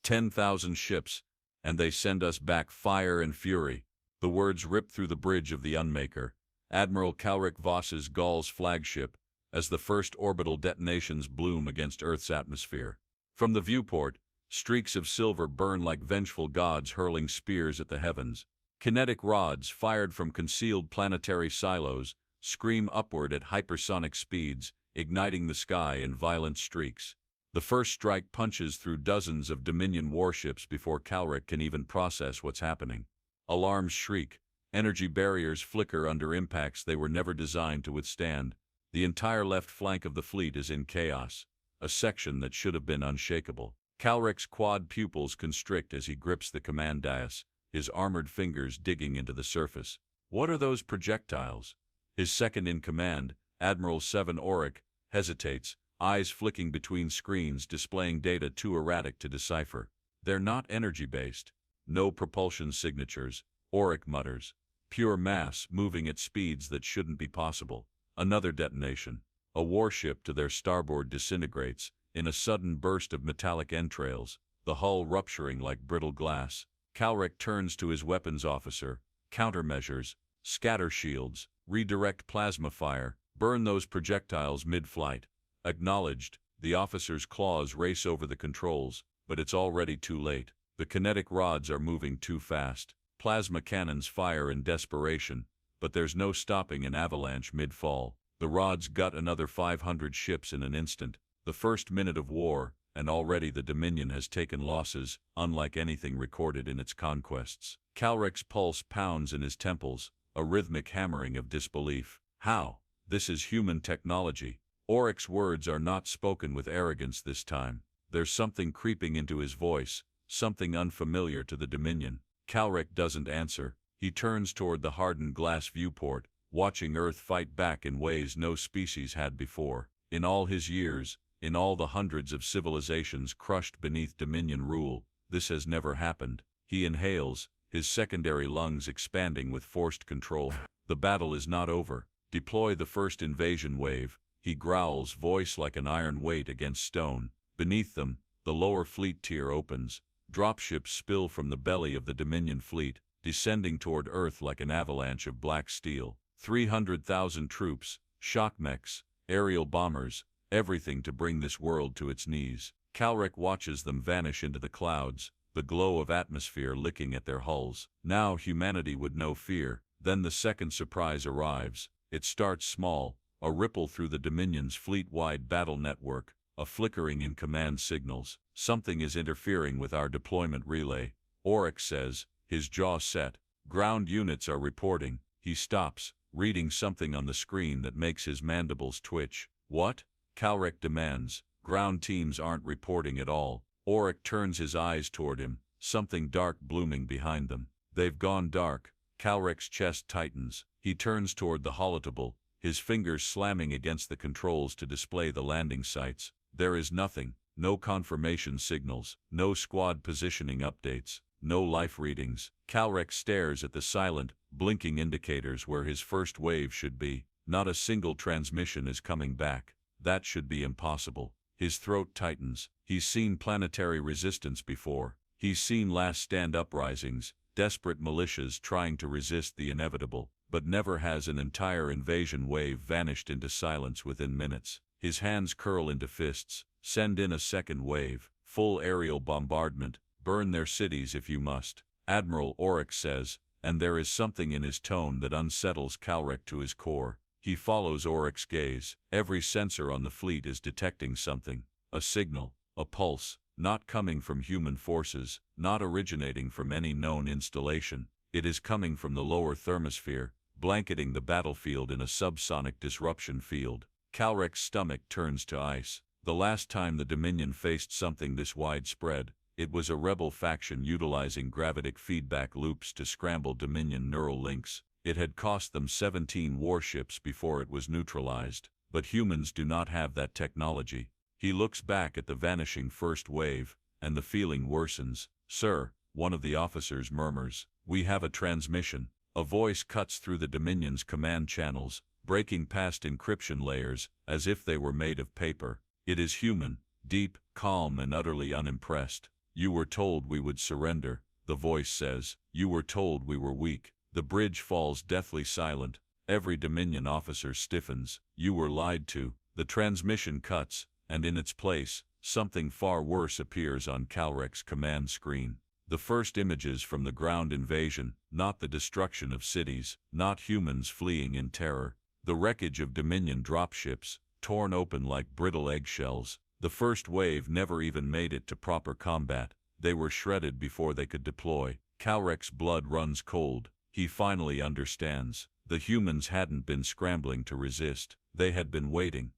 10,000 ships, and they send us back fire and fury. The words rip through the bridge of the Unmaker, Admiral Calric Voss's Gaul's flagship, as the first orbital detonations bloom against Earth's atmosphere. From the viewport, streaks of silver burn like vengeful gods hurling spears at the heavens. Kinetic rods fired from concealed planetary silos scream upward at hypersonic speeds, igniting the sky in violent streaks. The first strike punches through dozens of Dominion warships before Calric can even process what's happening. Alarms shriek, energy barriers flicker under impacts they were never designed to withstand. The entire left flank of the fleet is in chaos, a section that should have been unshakable. Calric's quad pupils constrict as he grips the command dais, his armored fingers digging into the surface. What are those projectiles? His second-in-command, Admiral 7 Auric, hesitates, eyes flicking between screens displaying data too erratic to decipher. They're not energy-based. No propulsion signatures, Auric mutters. Pure mass moving at speeds that shouldn't be possible. Another detonation. A warship to their starboard disintegrates, in a sudden burst of metallic entrails, the hull rupturing like brittle glass. Calric turns to his weapons officer. Countermeasures, scatter shields, redirect plasma fire, burn those projectiles mid-flight. Acknowledged, the officer's claws race over the controls, but it's already too late. The kinetic rods are moving too fast. Plasma cannons fire in desperation, but there's no stopping an avalanche mid-fall. The rods gut another 500 ships in an instant. The first minute of war, and already the Dominion has taken losses, unlike anything recorded in its conquests. Calric's pulse pounds in his temples, a rhythmic hammering of disbelief. How? This is human technology. Auric's words are not spoken with arrogance this time. There's something creeping into his voice, something unfamiliar to the Dominion. Calric doesn't answer. He turns toward the hardened glass viewport, watching Earth fight back in ways no species had before. In all his years, in all the hundreds of civilizations crushed beneath Dominion rule, this has never happened. He inhales, his secondary lungs expanding with forced control. The battle is not over. Deploy the first invasion wave, he growls, voice like an iron weight against stone. Beneath them, the lower fleet tier opens. Dropships spill from the belly of the Dominion fleet, descending toward Earth like an avalanche of black steel. 300,000 troops, shock mechs, aerial bombers, everything to bring this world to its knees. Calric watches them vanish into the clouds, the glow of atmosphere licking at their hulls. Now humanity would know fear. Then the second surprise arrives. It starts small, a ripple through the Dominion's fleet-wide battle network, a flickering in command signals. Something is interfering with our deployment relay, Auric says, his jaw set. Ground units are reporting. He stops, reading something on the screen that makes his mandibles twitch. What? Calric demands. Ground teams aren't reporting at all. Auric turns his eyes toward him, something dark blooming behind them. They've gone dark. Calric's chest tightens. He turns toward the holotable, his fingers slamming against the controls to display the landing sites. There is nothing. No confirmation signals, no squad positioning updates, no life readings. Calric stares at the silent, blinking indicators where his first wave should be. Not a single transmission is coming back. That should be impossible. His throat tightens. He's seen planetary resistance before. He's seen last stand uprisings, desperate militias trying to resist the inevitable, but never has an entire invasion wave vanished into silence within minutes. His hands curl into fists. Send in a second wave, full aerial bombardment, burn their cities if you must. Admiral Auric says, and there is something in his tone that unsettles Calric to his core. He follows Auric's gaze. Every sensor on the fleet is detecting something. A signal, a pulse, not coming from human forces, not originating from any known installation. It is coming from the lower thermosphere, blanketing the battlefield in a subsonic disruption field. Calric's stomach turns to ice. The last time the Dominion faced something this widespread, it was a rebel faction utilizing gravitic feedback loops to scramble Dominion neural links. It had cost them 17 warships before it was neutralized, but humans do not have that technology. He looks back at the vanishing first wave, and the feeling worsens. Sir, one of the officers murmurs, we have a transmission. A voice cuts through the Dominion's command channels, breaking past encryption layers, as if they were made of paper. It is human, deep, calm, and utterly unimpressed. You were told we would surrender, the voice says. You were told we were weak. The bridge falls deathly silent. Every Dominion officer stiffens. You were lied to. The transmission cuts, and in its place, something far worse appears on Calrec's command screen. The first images from the ground invasion, not the destruction of cities, not humans fleeing in terror. The wreckage of Dominion dropships, torn open like brittle eggshells. The first wave never even made it to proper combat. They were shredded before they could deploy. Calrec's blood runs cold. He finally understands. The humans hadn't been scrambling to resist. They had been waiting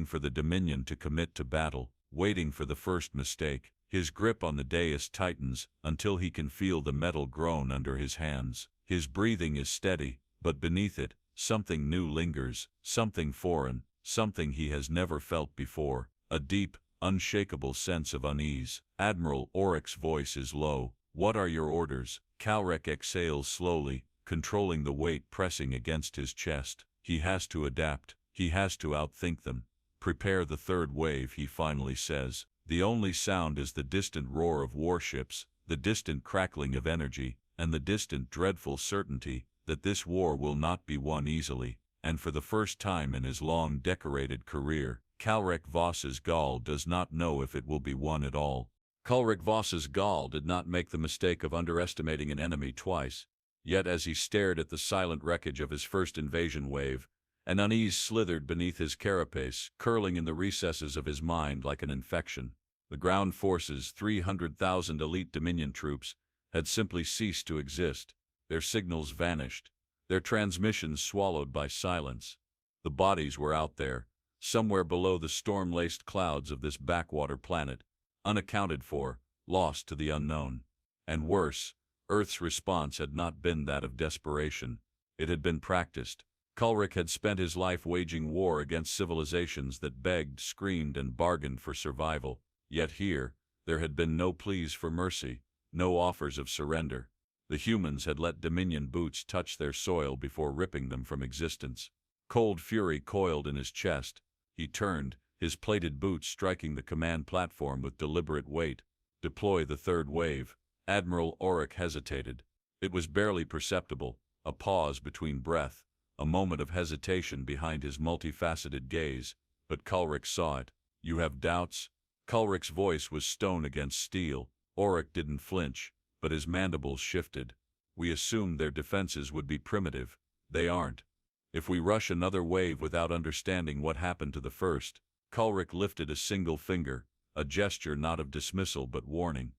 for the Dominion to commit to battle, waiting for the first mistake. His grip on the dais tightens until he can feel the metal groan under his hands. His breathing is steady, but beneath it, something new lingers, something foreign, something he has never felt before, a deep, unshakable sense of unease. Admiral Oryx's voice is low. What are your orders? Calrec exhales slowly, controlling the weight pressing against his chest. He has to adapt. He has to outthink them. Prepare the third wave, he finally says. The only sound is the distant roar of warships, the distant crackling of energy, and the distant dreadful certainty that this war will not be won easily. And for the first time in his long decorated career, Calrec Voss's Gaul does not know if it will be won at all. Calrec Voss's Gaul did not make the mistake of underestimating an enemy twice. Yet as he stared at the silent wreckage of his first invasion wave, an unease slithered beneath his carapace, curling in the recesses of his mind like an infection. The ground forces, 300,000 elite Dominion troops, had simply ceased to exist. Their signals vanished, their transmissions swallowed by silence. The bodies were out there, somewhere below the storm-laced clouds of this backwater planet, unaccounted for, lost to the unknown. And worse, Earth's response had not been that of desperation. It had been practiced. Calrec had spent his life waging war against civilizations that begged, screamed, and bargained for survival. Yet here, there had been no pleas for mercy, no offers of surrender. The humans had let Dominion boots touch their soil before ripping them from existence. Cold fury coiled in his chest. He turned, his plated boots striking the command platform with deliberate weight. Deploy the third wave. Admiral Oryx hesitated. It was barely perceptible, a pause between breath, a moment of hesitation behind his multifaceted gaze, but Calrec saw it. You have doubts? Calrec's voice was stone against steel. Oryx didn't flinch, but his mandibles shifted. We assumed their defenses would be primitive. They aren't. If we rush another wave without understanding what happened to the first, Calrec lifted a single finger, a gesture not of dismissal but warning.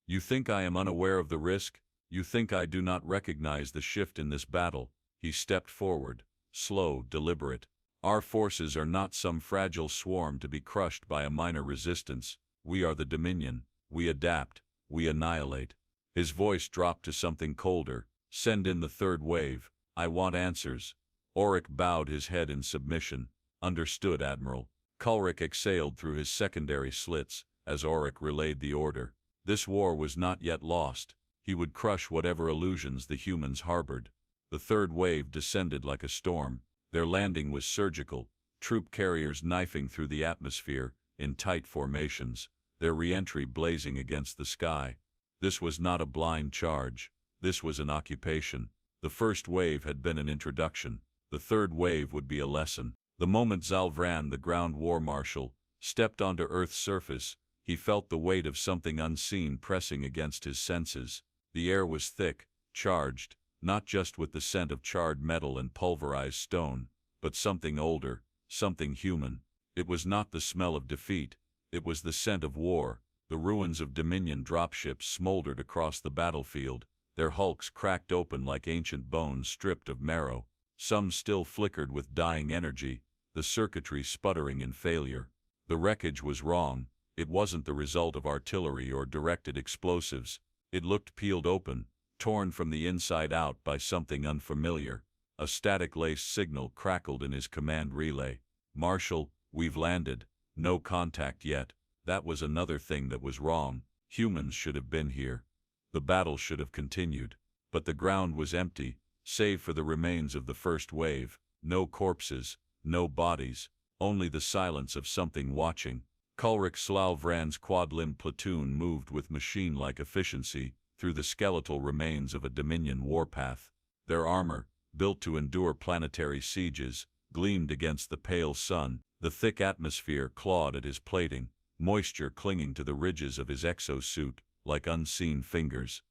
You think I am unaware of the risk? You think I do not recognize the shift in this battle? He stepped forward, slow, deliberate. Our forces are not some fragile swarm to be crushed by a minor resistance. We are the Dominion. We adapt. We annihilate. His voice dropped to something colder. Send in the third wave. I want answers. Oryx bowed his head in submission. Understood, Admiral. Calrec exhaled through his secondary slits as Oryx relayed the order. This war was not yet lost. He would crush whatever illusions the humans harbored. The third wave descended like a storm. Their landing was surgical, troop carriers knifing through the atmosphere in tight formations, their re-entry blazing against the sky. This was not a blind charge. This was an occupation. The first wave had been an introduction. The third wave would be a lesson. The moment Zalvran, the ground war marshal, stepped onto Earth's surface, he felt the weight of something unseen pressing against his senses. The air was thick, charged, not just with the scent of charred metal and pulverized stone, but something older, something human. It was not the smell of defeat. It was the scent of war. The ruins of Dominion dropships smoldered across the battlefield, their hulks cracked open like ancient bones stripped of marrow. Some still flickered with dying energy, the circuitry sputtering in failure. The wreckage was wrong. It wasn't the result of artillery or directed explosives. It looked peeled open, torn from the inside out by something unfamiliar. A static-laced signal crackled in his command relay. Marshal, we've landed. No contact yet. That was another thing that was wrong. Humans should have been here. The battle should have continued. But the ground was empty, save for the remains of the first wave. No corpses, no bodies, only the silence of something watching. Kulrik Slavran's quad-limbed platoon moved with machine-like efficiency through the skeletal remains of a Dominion warpath. Their armor, built to endure planetary sieges, gleamed against the pale sun. The thick atmosphere clawed at his plating, moisture clinging to the ridges of his exosuit like unseen fingers.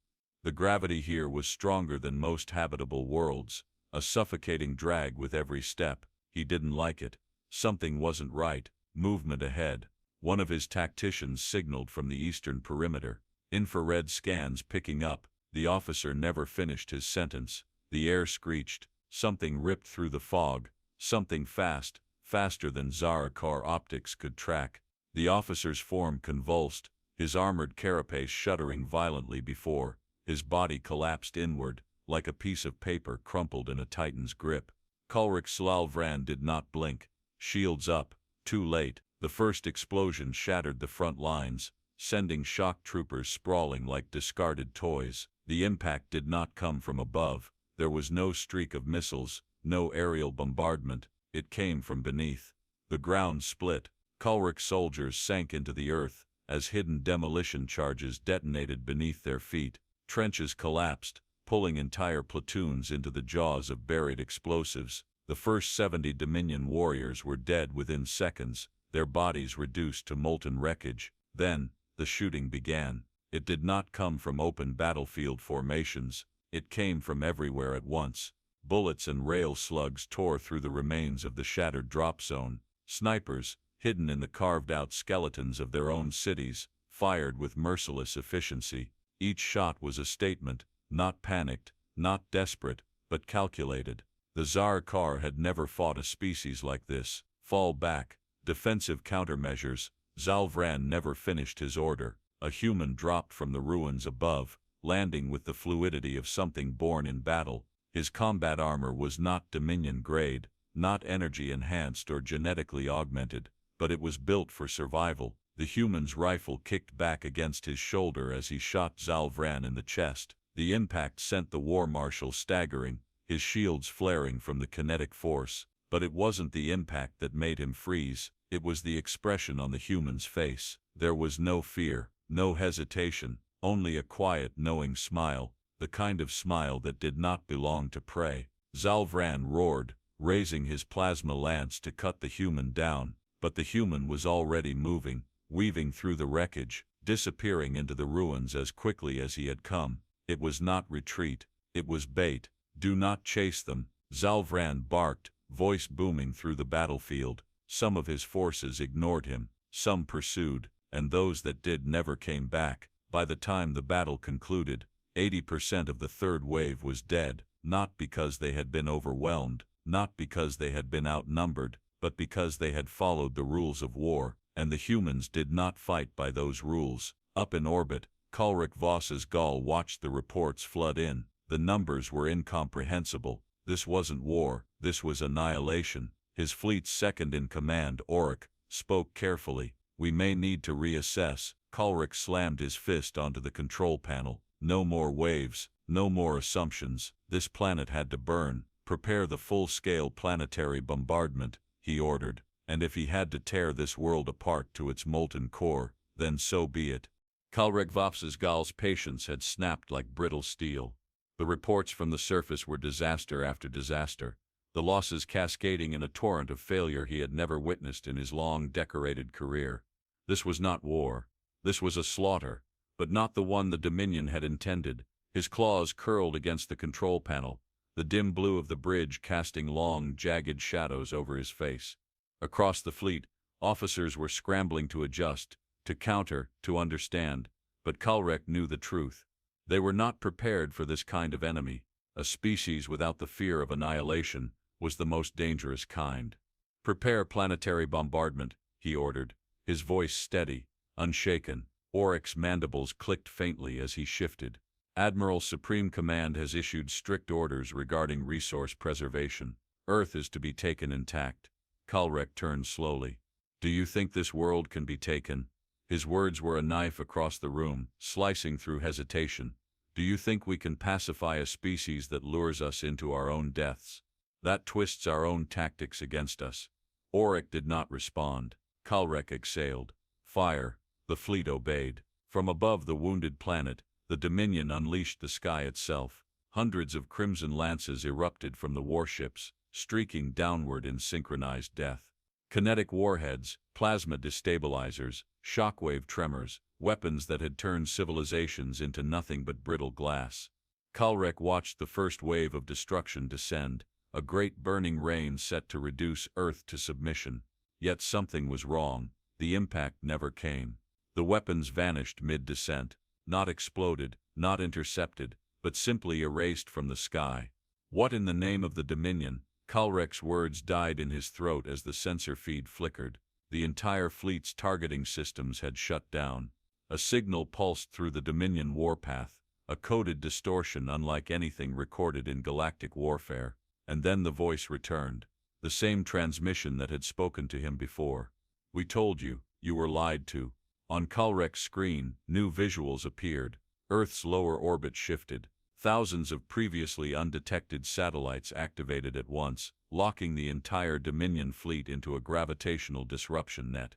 The gravity here was stronger than most habitable worlds, a suffocating drag with every step. He didn't like it. Something wasn't right. Movement ahead. One of his tacticians signaled from the eastern perimeter. Infrared scans picking up. The officer never finished his sentence. The air screeched. Something ripped through the fog. Something fast, faster than Zarakar optics could track. The officer's form convulsed, his armored carapace shuddering violently before. His body collapsed inward, like a piece of paper crumpled in a titan's grip. Kulrik Slavran did not blink. Shields up. Too late. The first explosion shattered the front lines, sending shock troopers sprawling like discarded toys. The impact did not come from above. There was no streak of missiles, no aerial bombardment. It came from beneath. The ground split. Kulrik soldiers sank into the earth as hidden demolition charges detonated beneath their feet. Trenches collapsed, pulling entire platoons into the jaws of buried explosives. The first 70 Dominion warriors were dead within seconds, their bodies reduced to molten wreckage. Then, the shooting began. It did not come from open battlefield formations. It came from everywhere at once. Bullets and rail slugs tore through the remains of the shattered drop zone. Snipers, hidden in the carved-out skeletons of their own cities, fired with merciless efficiency. Each shot was a statement, not panicked, not desperate, but calculated. The Zarakar had never fought a species like this. Fall back. Defensive countermeasures. Zalvran never finished his order. A human dropped from the ruins above, landing with the fluidity of something born in battle. His combat armor was not Dominion grade, not energy enhanced or genetically augmented, but it was built for survival. The human's rifle kicked back against his shoulder as he shot Zalvran in the chest. The impact sent the war marshal staggering, his shields flaring from the kinetic force. But it wasn't the impact that made him freeze, it was the expression on the human's face. There was no fear, no hesitation, only a quiet, knowing smile, the kind of smile that did not belong to prey. Zalvran roared, raising his plasma lance to cut the human down, but the human was already moving, weaving through the wreckage, disappearing into the ruins as quickly as he had come. It was not retreat, it was bait. Do not chase them, Zalvran barked, voice booming through the battlefield. Some of his forces ignored him, some pursued, and those that did never came back. By the time the battle concluded, 80% of the third wave was dead, not because they had been overwhelmed, not because they had been outnumbered, but because they had followed the rules of war, and the humans did not fight by those rules. Up in orbit, Kulrik Voss's Gaul watched the reports flood in. The numbers were incomprehensible. This wasn't war, this was annihilation. His fleet's second-in-command, Auric, spoke carefully. We may need to reassess. Kulrik slammed his fist onto the control panel. No more waves, no more assumptions. This planet had to burn. Prepare the full-scale planetary bombardment, he ordered. And if he had to tear this world apart to its molten core, then so be it. Kulrik Voss's Gaul's patience had snapped like brittle steel. The reports from the surface were disaster after disaster, the losses cascading in a torrent of failure he had never witnessed in his long, decorated career. This was not war. This was a slaughter, but not the one the Dominion had intended. His claws curled against the control panel, the dim blue of the bridge casting long, jagged shadows over his face. Across the fleet, officers were scrambling to adjust, to counter, to understand, but Kulrik knew the truth. They were not prepared for this kind of enemy. A species without the fear of annihilation was the most dangerous kind. Prepare planetary bombardment, he ordered, his voice steady, unshaken. Auric's mandibles clicked faintly as he shifted. Admiral Supreme Command has issued strict orders regarding resource preservation. Earth is to be taken intact. Kulrik turned slowly. Do you think this world can be taken? His words were a knife across the room, slicing through hesitation. Do you think we can pacify a species that lures us into our own deaths? That twists our own tactics against us. Auric did not respond. Kulrik exhaled. Fire. The fleet obeyed. From above the wounded planet, the Dominion unleashed the sky itself. Hundreds of crimson lances erupted from the warships, streaking downward in synchronized death. Kinetic warheads, plasma destabilizers, shockwave tremors, weapons that had turned civilizations into nothing but brittle glass. Kalrek watched the first wave of destruction descend, a great burning rain set to reduce Earth to submission. Yet something was wrong. The impact never came. The weapons vanished mid-descent, not exploded, not intercepted, but simply erased from the sky. What in the name of the Dominion? Kalrek's words died in his throat as the sensor feed flickered. The entire fleet's targeting systems had shut down. A signal pulsed through the Dominion warpath, a coded distortion unlike anything recorded in galactic warfare. And then the voice returned, the same transmission that had spoken to him before. "We told you, you were lied to." On Kalrek's screen, new visuals appeared. Earth's lower orbit shifted. Thousands of previously undetected satellites activated at once, locking the entire Dominion fleet into a gravitational disruption net.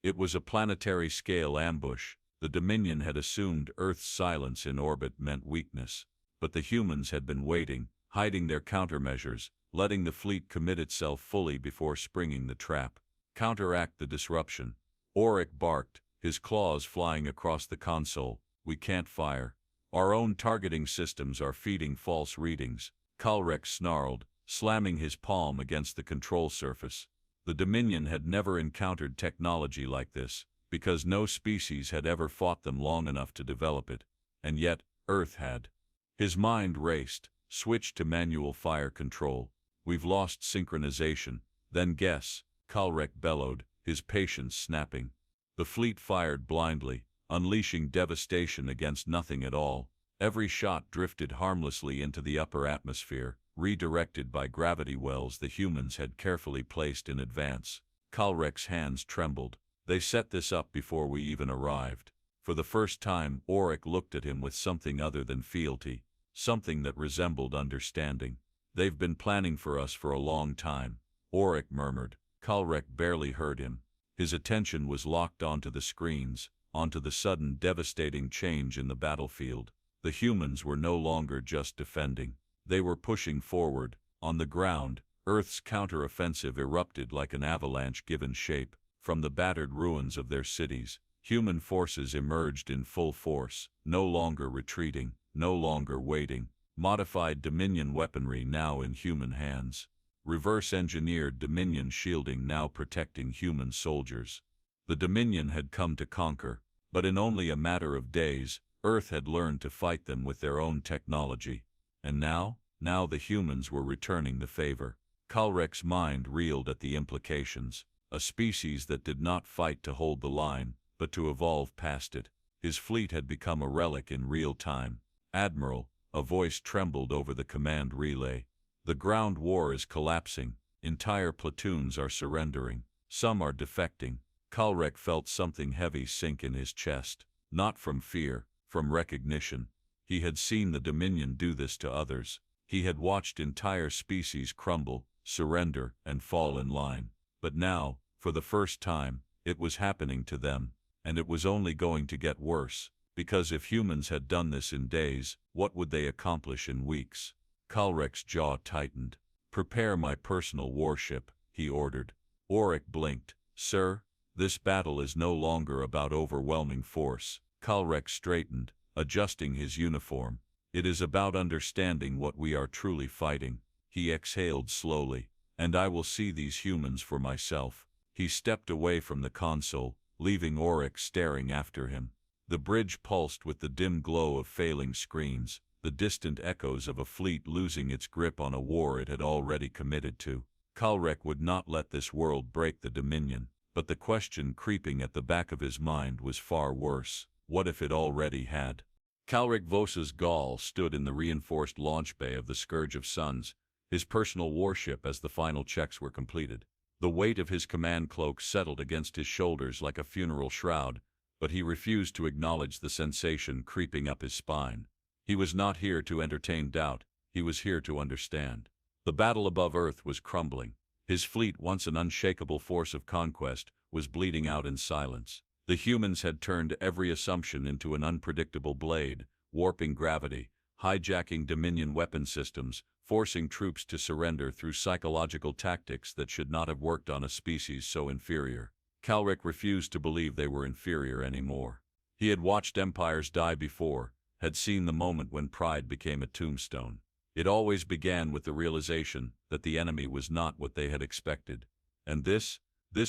It was a planetary-scale ambush. The Dominion had assumed Earth's silence in orbit meant weakness. But the humans had been waiting, hiding their countermeasures, letting the fleet commit itself fully before springing the trap. Counteract the disruption. Auric barked, his claws flying across the console. "We can't fire. Our own targeting systems are feeding false readings." Kalrek snarled, slamming his palm against the control surface. The Dominion had never encountered technology like this, because no species had ever fought them long enough to develop it. And yet, Earth had. His mind raced, switched to manual fire control. "We've lost synchronization." "Then guess," Kalrek bellowed, his patience snapping. The fleet fired blindly, unleashing devastation against nothing at all. Every shot drifted harmlessly into the upper atmosphere, redirected by gravity wells the humans had carefully placed in advance. Kalrek's hands trembled. "They set this up before we even arrived." For the first time, Auric looked at him with something other than fealty, something that resembled understanding. "They've been planning for us for a long time," Auric murmured. Kalrek barely heard him. His attention was locked onto the screens, onto the sudden devastating change in the battlefield. The humans were no longer just defending. They were pushing forward. On the ground, Earth's counter-offensive erupted like an avalanche given shape. From the battered ruins of their cities, human forces emerged in full force, no longer retreating, no longer waiting. Modified Dominion weaponry now in human hands. Reverse-engineered Dominion shielding now protecting human soldiers. The Dominion had come to conquer, but in only a matter of days, Earth had learned to fight them with their own technology. And now the humans were returning the favor. Kalrek's mind reeled at the implications. A species that did not fight to hold the line, but to evolve past it. His fleet had become a relic in real time. "Admiral," a voice trembled over the command relay. "The ground war is collapsing. Entire platoons are surrendering. Some are defecting." Kalrek felt something heavy sink in his chest. Not from fear, from recognition. He had seen the Dominion do this to others. He had watched entire species crumble, surrender, and fall in line. But now, for the first time, it was happening to them. And it was only going to get worse. Because if humans had done this in days, what would they accomplish in weeks? Kalrek's jaw tightened. "Prepare my personal warship," he ordered. Auric blinked. "Sir, this battle is no longer about overwhelming force." Kalrek straightened, adjusting his uniform. "It is about understanding what we are truly fighting." He exhaled slowly. "And I will see these humans for myself." He stepped away from the console, leaving Auric staring after him. The bridge pulsed with the dim glow of failing screens, the distant echoes of a fleet losing its grip on a war it had already committed to. Kalrek would not let this world break the Dominion, but the question creeping at the back of his mind was far worse. What if it already had? Kalrek Vosa's Gaul stood in the reinforced launch bay of the Scourge of Suns, his personal warship as the final checks were completed. The weight of his command cloak settled against his shoulders like a funeral shroud, but he refused to acknowledge the sensation creeping up his spine. He was not here to entertain doubt, he was here to understand. The battle above Earth was crumbling. His fleet, once an unshakable force of conquest, was bleeding out in silence. The humans had turned every assumption into an unpredictable blade, warping gravity, hijacking Dominion weapon systems, forcing troops to surrender through psychological tactics that should not have worked on a species so inferior. Calric refused to believe they were inferior anymore. He had watched empires die before, had seen the moment when pride became a tombstone. It always began with the realization that the enemy was not what they had expected. And this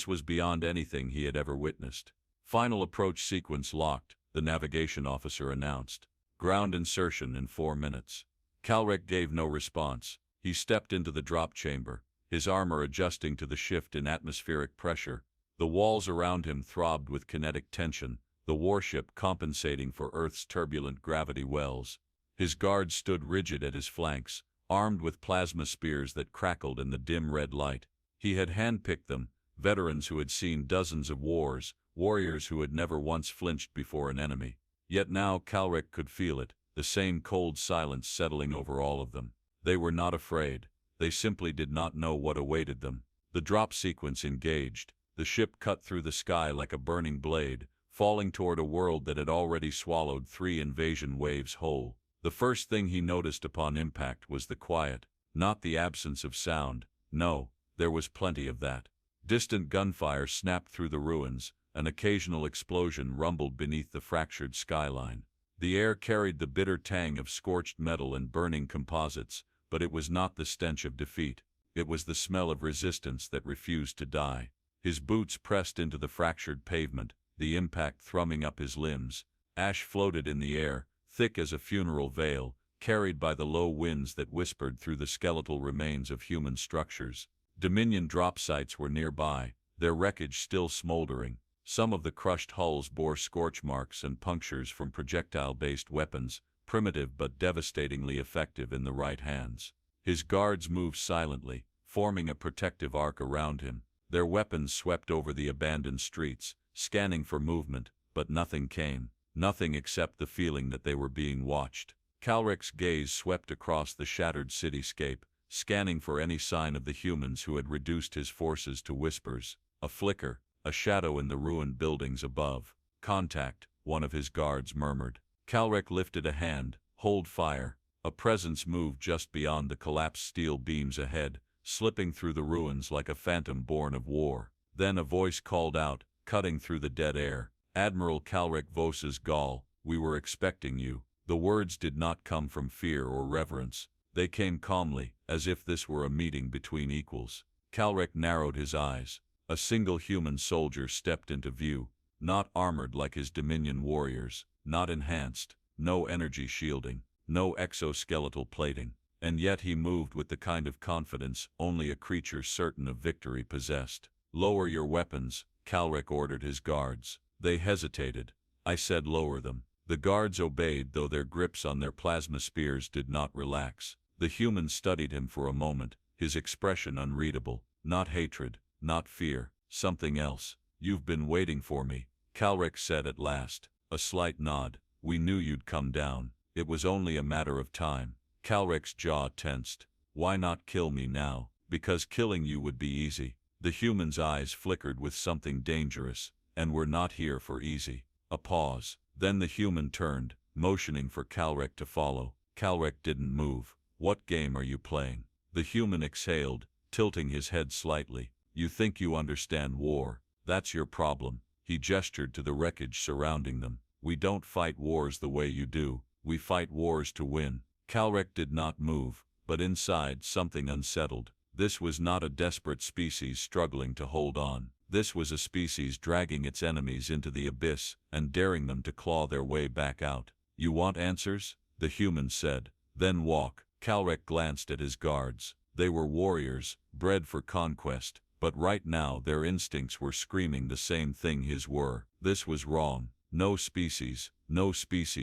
was beyond anything he had ever witnessed. Final approach sequence locked, the navigation officer announced. Ground insertion in 4 minutes. Calric gave no response. He stepped into the drop chamber, his armor adjusting to the shift in atmospheric pressure. The walls around him throbbed with kinetic tension, the warship compensating for Earth's turbulent gravity wells. His guards stood rigid at his flanks, armed with plasma spears that crackled in the dim red light. He had handpicked them, veterans who had seen dozens of wars, warriors who had never once flinched before an enemy. Yet now Calric could feel it, the same cold silence settling over all of them. They were not afraid. They simply did not know what awaited them. The drop sequence engaged. The ship cut through the sky like a burning blade, falling toward a world that had already swallowed 3 invasion waves whole. The first thing he noticed upon impact was the quiet, not the absence of sound. No, there was plenty of that. Distant gunfire snapped through the ruins, an occasional explosion rumbled beneath the fractured skyline. The air carried the bitter tang of scorched metal and burning composites, but it was not the stench of defeat. It was the smell of resistance that refused to die. His boots pressed into the fractured pavement, the impact thrumming up his limbs. Ash floated in the air, thick as a funeral veil, carried by the low winds that whispered through the skeletal remains of human structures. Dominion drop sites were nearby, their wreckage still smoldering. Some of the crushed hulls bore scorch marks and punctures from projectile-based weapons, primitive but devastatingly effective in the right hands. His guards moved silently, forming a protective arc around him. Their weapons swept over the abandoned streets, scanning for movement, but nothing came. Nothing except the feeling that they were being watched. Calric's gaze swept across the shattered cityscape, scanning for any sign of the humans who had reduced his forces to whispers. A flicker, a shadow in the ruined buildings above. Contact, one of his guards murmured. Calric lifted a hand. Hold fire. A presence moved just beyond the collapsed steel beams ahead, slipping through the ruins like a phantom born of war. Then a voice called out, cutting through the dead air. Admiral Calric Vos's Gaul, we were expecting you. The words did not come from fear or reverence. They came calmly, as if this were a meeting between equals. Calric narrowed his eyes. A single human soldier stepped into view, not armored like his Dominion warriors, not enhanced, no energy shielding, no exoskeletal plating, and yet he moved with the kind of confidence only a creature certain of victory possessed. Lower your weapons, Calric ordered his guards. They hesitated. I said lower them. The guards obeyed, though their grips on their plasma spears did not relax. The human studied him for a moment, his expression unreadable. Not hatred, not fear, something else. You've been waiting for me, Calric said at last. A slight nod. We knew you'd come down. It was only a matter of time. Calric's jaw tensed. Why not kill me now? Because killing you would be easy. The human's eyes flickered with something dangerous. And we're not here for easy. A pause. Then the human turned, motioning for Calric to follow. Calric didn't move. What game are you playing? The human exhaled, tilting his head slightly. You think you understand war. That's your problem. He gestured to the wreckage surrounding them. We don't fight wars the way you do. We fight wars to win. Calric did not move, but inside something unsettled. This was not a desperate species struggling to hold on. This was a species dragging its enemies into the abyss and daring them to claw their way back out. You want answers? The human said. Then walk. Calric glanced at his guards. They were warriors, bred for conquest, but right now their instincts were screaming the same thing his were. This was wrong. No species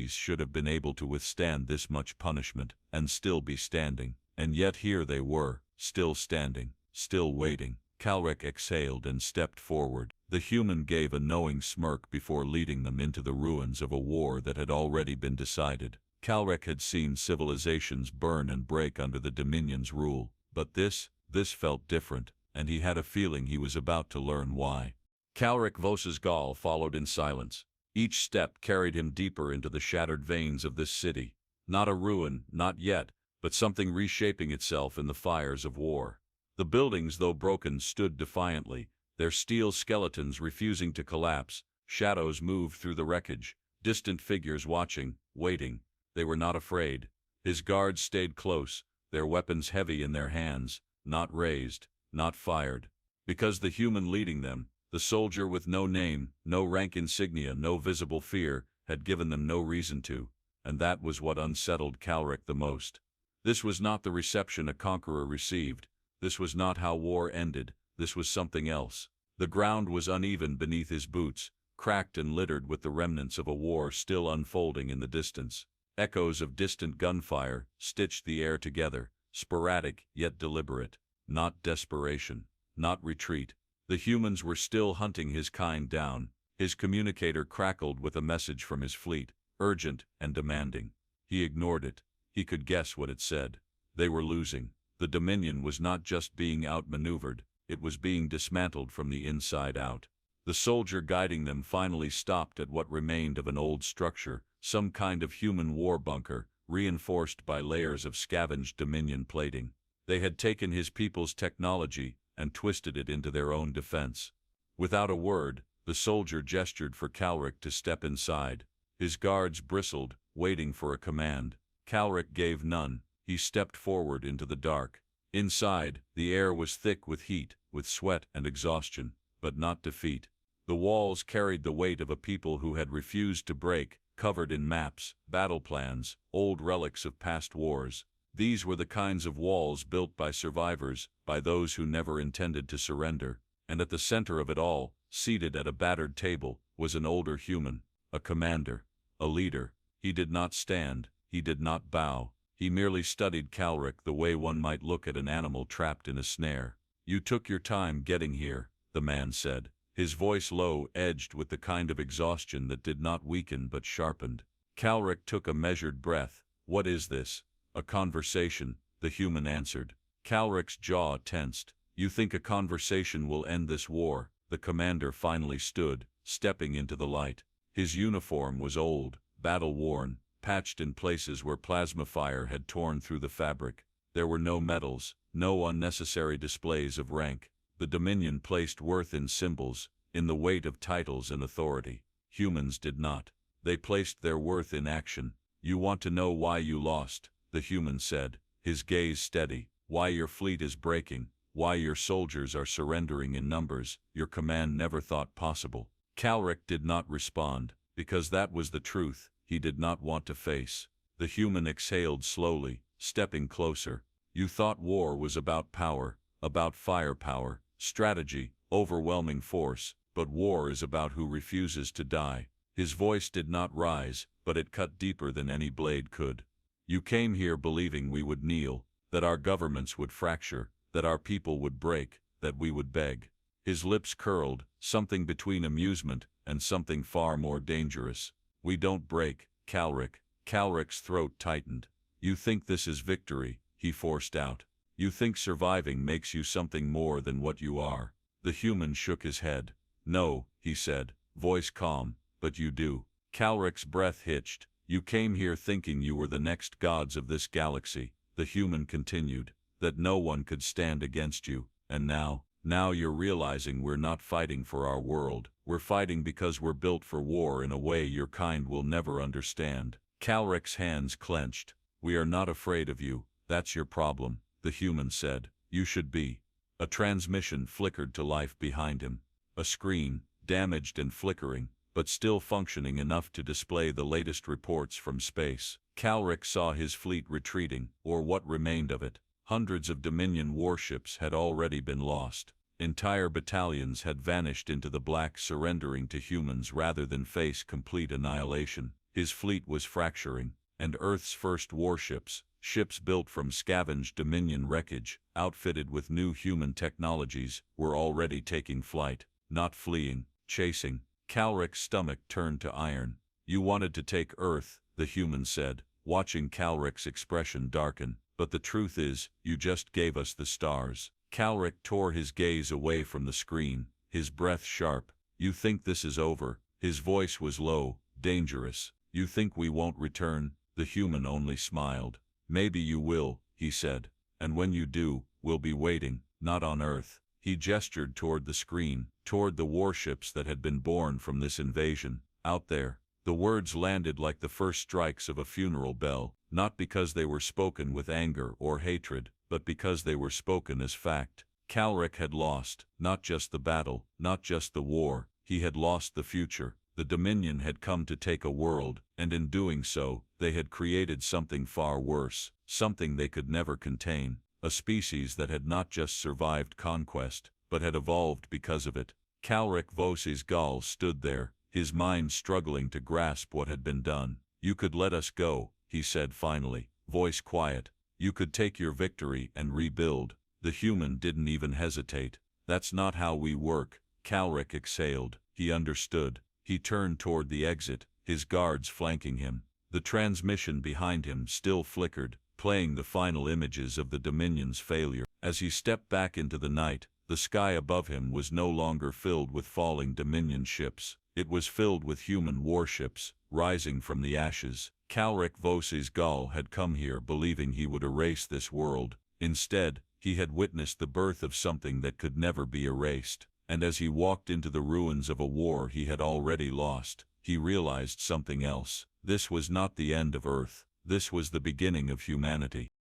should have been able to withstand this much punishment and still be standing. And yet here they were, still standing, still waiting. Calric exhaled and stepped forward. The human gave a knowing smirk before leading them into the ruins of a war that had already been decided. Calric had seen civilizations burn and break under the Dominion's rule, but this felt different, and he had a feeling he was about to learn why. Calric Vos's Gaul followed in silence. Each step carried him deeper into the shattered veins of this city. Not a ruin, not yet, but something reshaping itself in the fires of war. The buildings, though broken, stood defiantly, their steel skeletons refusing to collapse. Shadows moved through the wreckage, distant figures watching, waiting. They were not afraid. His guards stayed close, their weapons heavy in their hands, not raised, not fired. Because the human leading them, the soldier with no name, no rank insignia, no visible fear, had given them no reason to, and that was what unsettled Calric the most. This was not the reception a conqueror received. This was not how war ended. This was something else. The ground was uneven beneath his boots, cracked and littered with the remnants of a war still unfolding in the distance. Echoes of distant gunfire stitched the air together, sporadic yet deliberate. Not desperation, not retreat. The humans were still hunting his kind down. His communicator crackled with a message from his fleet, urgent and demanding. He ignored it. He could guess what it said. They were losing. The Dominion was not just being outmaneuvered, it was being dismantled from the inside out. The soldier guiding them finally stopped at what remained of an old structure, some kind of human war bunker, reinforced by layers of scavenged Dominion plating. They had taken his people's technology and twisted it into their own defense. Without a word, the soldier gestured for Calric to step inside. His guards bristled, waiting for a command. Calric gave none. He stepped forward into the dark. Inside, the air was thick with heat, with sweat and exhaustion, but not defeat. The walls carried the weight of a people who had refused to break, covered in maps, battle plans, old relics of past wars. These were the kinds of walls built by survivors, by those who never intended to surrender. And at the center of it all, seated at a battered table, was an older human, a commander, a leader. He did not stand, he did not bow. He merely studied Calric the way one might look at an animal trapped in a snare. "You took your time getting here," the man said, his voice low, edged with the kind of exhaustion that did not weaken but sharpened. Calric took a measured breath. "What is this?" "A conversation," the human answered. Calric's jaw tensed. "You think a conversation will end this war?" The commander finally stood, stepping into the light. His uniform was old, battle-worn, patched in places where plasma fire had torn through the fabric. There were no medals, no unnecessary displays of rank. The Dominion placed worth in symbols, in the weight of titles and authority. Humans did not. They placed their worth in action. "You want to know why you lost," the human said, his gaze steady. "Why your fleet is breaking, why your soldiers are surrendering in numbers your command never thought possible." Calric did not respond, because that was the truth he did not want to face. The human exhaled slowly, stepping closer. "You thought war was about power, about firepower, strategy, overwhelming force, but war is about who refuses to die." His voice did not rise, but it cut deeper than any blade could. "You came here believing we would kneel, that our governments would fracture, that our people would break, that we would beg." His lips curled, something between amusement and something far more dangerous. "We don't break, Calric." Calric's throat tightened. "You think this is victory," he forced out. "You think surviving makes you something more than what you are." The human shook his head. "No," he said, voice calm, "but you do." Calric's breath hitched. "You came here thinking you were the next gods of this galaxy," the human continued, "that no one could stand against you, and now you're realizing we're not fighting for our world, we're fighting because we're built for war in a way your kind will never understand." Calric's hands clenched. "We are not afraid of you, that's your problem," the human said. "You should be." A transmission flickered to life behind him. A screen, damaged and flickering, but still functioning enough to display the latest reports from space. Calric saw his fleet retreating, or what remained of it. Hundreds of Dominion warships had already been lost. Entire battalions had vanished into the black, surrendering to humans rather than face complete annihilation. His fleet was fracturing, and Earth's first warships, ships built from scavenged Dominion wreckage, outfitted with new human technologies, were already taking flight, not fleeing, chasing. Calric's stomach turned to iron. "You wanted to take Earth," the human said, watching Calric's expression darken. "But the truth is, you just gave us the stars." Calric tore his gaze away from the screen, his breath sharp. You think this is over? His voice was low, dangerous. You think we won't return? The human only smiled. Maybe you will, he said. And when you do, we'll be waiting, not on Earth. He gestured toward the screen, toward the warships that had been born from this invasion. Out there. The words landed like the first strikes of a funeral bell, not because they were spoken with anger or hatred, but because they were spoken as fact. Calric had lost, not just the battle, not just the war, he had lost the future. The Dominion had come to take a world, and in doing so, they had created something far worse, something they could never contain, a species that had not just survived conquest, but had evolved because of it. Calric Vos's Gaul stood there, his mind struggling to grasp what had been done. You could let us go, he said finally, voice quiet. You could take your victory and rebuild. The human didn't even hesitate. That's not how we work. Calric exhaled. He understood. He turned toward the exit, his guards flanking him. The transmission behind him still flickered, playing the final images of the Dominion's failure. As he stepped back into the night, the sky above him was no longer filled with falling Dominion ships. It was filled with human warships, rising from the ashes. Calric Vos's Gaul had come here believing he would erase this world. Instead, he had witnessed the birth of something that could never be erased. And as he walked into the ruins of a war he had already lost, he realized something else. This was not the end of Earth. This was the beginning of humanity.